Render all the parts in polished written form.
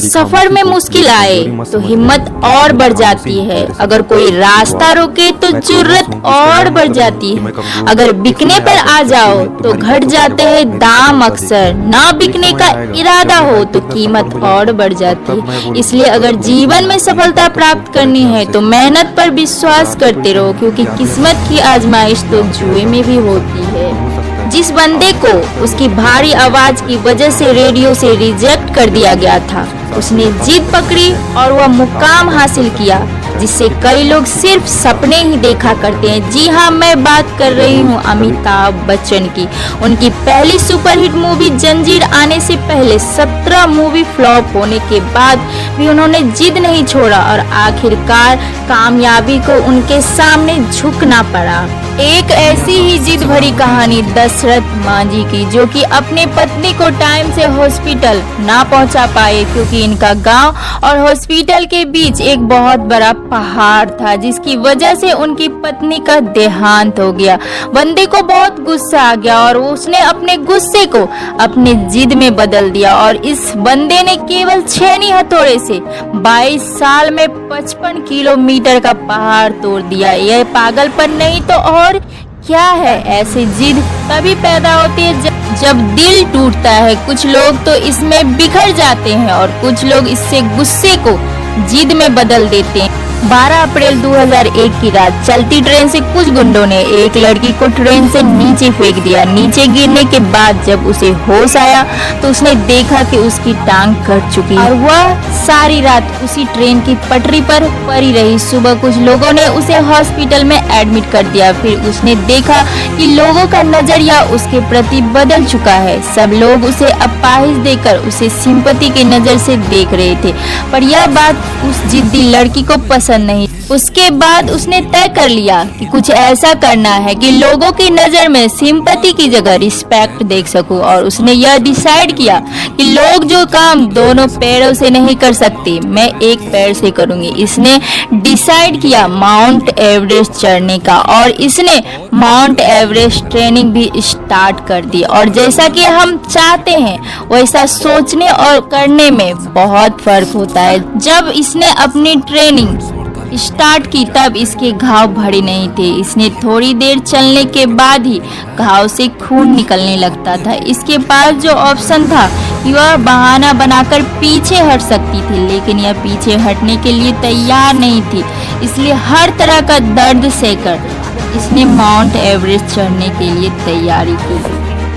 सफर में मुश्किल आए तो हिम्मत और बढ़ जाती है। अगर कोई रास्ता रोके तो जुर्रत और बढ़ जाती है। अगर बिकने पर आ जाओ तो घट जाते हैं दाम। अक्सर ना बिकने का इरादा हो तो कीमत और बढ़ जाती है। इसलिए अगर जीवन में सफलता प्राप्त करनी है तो मेहनत पर विश्वास करते रहो, क्योंकि किस्मत की आजमाइश तो जुए में भी होती है। जिस बंदे को उसकी भारी आवाज की वजह से रेडियो से रिजेक्ट कर दिया गया था, उसने जिद पकड़ी और वह मुकाम हासिल किया जिससे कई लोग सिर्फ सपने ही देखा करते हैं। जी हाँ, मैं बात कर रही हूँ अमिताभ बच्चन की। उनकी पहली सुपरहिट मूवी जंजीर आने से पहले 17 मूवी फ्लॉप होने के बाद भी उन्होंने जिद नहीं छोड़ा और आखिरकार कामयाबी को उनके सामने झुकना पड़ा। एक ऐसी ही जिद भरी कहानी दशरथ मांझी की, जो कि अपनी पत्नी को टाइम से हॉस्पिटल ना पहुंचा पाए क्योंकि इनका गांव और हॉस्पिटल के बीच एक बहुत बड़ा पहाड़ था, जिसकी वजह से उनकी पत्नी का देहांत हो गया। बंदे को बहुत गुस्सा आ गया और उसने अपने गुस्से को अपनी जिद में बदल दिया और इस बंदे ने केवल छेनी हथौड़े से 22 साल में 55 किलोमीटर का पहाड़ तोड़ दिया। यह पागलपन नहीं तो और क्या है। ऐसी जिद तभी पैदा होती है जब दिल टूटता है। कुछ लोग तो इसमें बिखर जाते हैं और कुछ लोग इससे गुस्से को जिद में बदल देते हैं। 12 अप्रैल 2001 की रात चलती ट्रेन से कुछ गुंडों ने एक लड़की को ट्रेन से नीचे फेंक दिया। नीचे गिरने के बाद जब उसे होश आया तो उसने देखा कि उसकी टांग कट चुकी है और वह सारी रात उसी ट्रेन की पटरी पर पड़ी रही। सुबह कुछ लोगों ने उसे हॉस्पिटल में एडमिट कर दिया। फिर उसने देखा कि लोगों का नजरिया उसके प्रति बदल चुका है। सब लोग उसे अपाहिज देकर उसे सिंपैथी की नजर से देख रहे थे, पर यह बात उस जिद्दी लड़की को पसंद नहीं। उसके बाद उसने तय कर लिया कि कुछ ऐसा करना है कि लोगों की नजर में सिंपैथी की जगह रिस्पेक्ट देख सकूं, और उसने यह डिसाइड किया कि लोग जो काम दोनों पैरों से नहीं कर सकते, मैं एक पैर से करूंगी। इसने डिसाइड किया माउंट एवरेस्ट चढ़ने का और इसने माउंट एवरेस्ट ट्रेनिंग भी स्टार्ट कर दी। और जैसा कि हम चाहते हैं वैसा सोचने और करने में बहुत फर्क होता है। जब इसने अपनी ट्रेनिंग स्टार्ट की तब इसके घाव भरे नहीं थे। इसने थोड़ी देर चलने के बाद ही घाव से खून निकलने लगता था। इसके पास जो ऑप्शन था कि वह बहाना बनाकर पीछे हट सकती थी, लेकिन यह पीछे हटने के लिए तैयार नहीं थी। इसलिए हर तरह का दर्द सहकर इसने माउंट एवरेस्ट चढ़ने के लिए तैयारी की।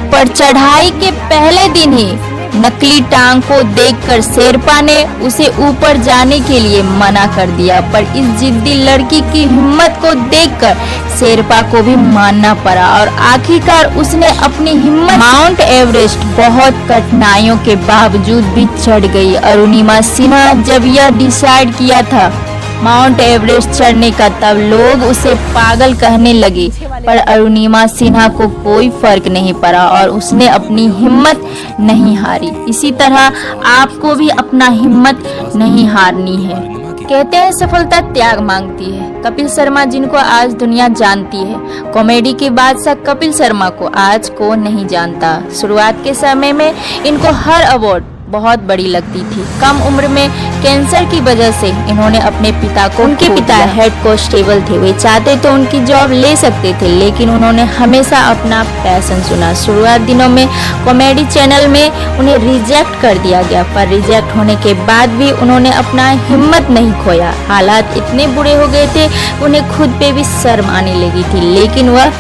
पर चढ़ाई के पहले दिन ही नकली टांग को देखकर शेरपा ने उसे ऊपर जाने के लिए मना कर दिया। पर इस जिद्दी लड़की की हिम्मत को देखकर शेरपा को भी मानना पड़ा और आखिरकार उसने अपनी हिम्मत माउंट एवरेस्ट बहुत कठिनाइयों के बावजूद भी चढ़ गई। अरुणिमा सिन्हा जब यह डिसाइड किया था माउंट एवरेस्ट चढ़ने का, तब लोग उसे पागल कहने लगे, पर अरुणिमा सिन्हा को कोई फर्क नहीं पड़ा और उसने अपनी हिम्मत नहीं हारी। इसी तरह आपको भी अपना हिम्मत नहीं हारनी है। कहते हैं सफलता त्याग मांगती है। कपिल शर्मा, जिनको आज दुनिया जानती है, कॉमेडी के बादशाह कपिल शर्मा को आज कौन नहीं जानता। शुरुआत के समय में इनको हर अवार्ड बहुत बड़ी लगती थी। कम उम्र में कैंसर की वजह से इन्होंने अपने पिता को, उनके पिता हेड कांस्टेबल थे, वे चाहते तो उनकी जॉब ले सकते थे, लेकिन उन्होंने हमेशा अपना पैशन चुना। शुरुआत दिनों में कॉमेडी चैनल में उन्हें रिजेक्ट कर दिया गया, पर रिजेक्ट होने के बाद भी उन्होंने अपना हिम्मत नहीं खोया। हालात इतने बुरे हो गए थे उन्हें खुद पे भी शर्म आने लगी थी, लेकिन वह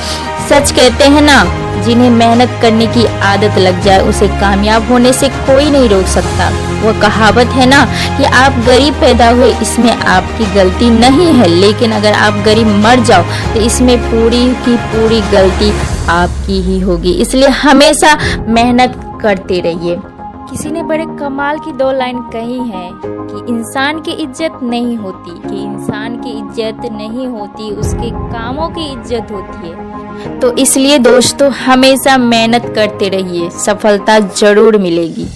सच कहते हैं ना, जिन्हें मेहनत करने की आदत लग जाए उसे कामयाब होने से कोई नहीं रोक सकता। वो कहावत है ना कि आप गरीब पैदा हुए, इसमें आपकी गलती नहीं है, लेकिन अगर आप गरीब मर जाओ तो इसमें पूरी की पूरी गलती आपकी ही होगी। इसलिए हमेशा मेहनत करते रहिए। किसी ने बड़े कमाल की 2 लाइन कही है कि इंसान की इज्जत नहीं होती, कि इंसान की इज्जत नहीं होती, उसके कामों की इज्जत होती है। तो इसलिए दोस्तों हमेशा मेहनत करते रहिए, सफलता जरूर मिलेगी।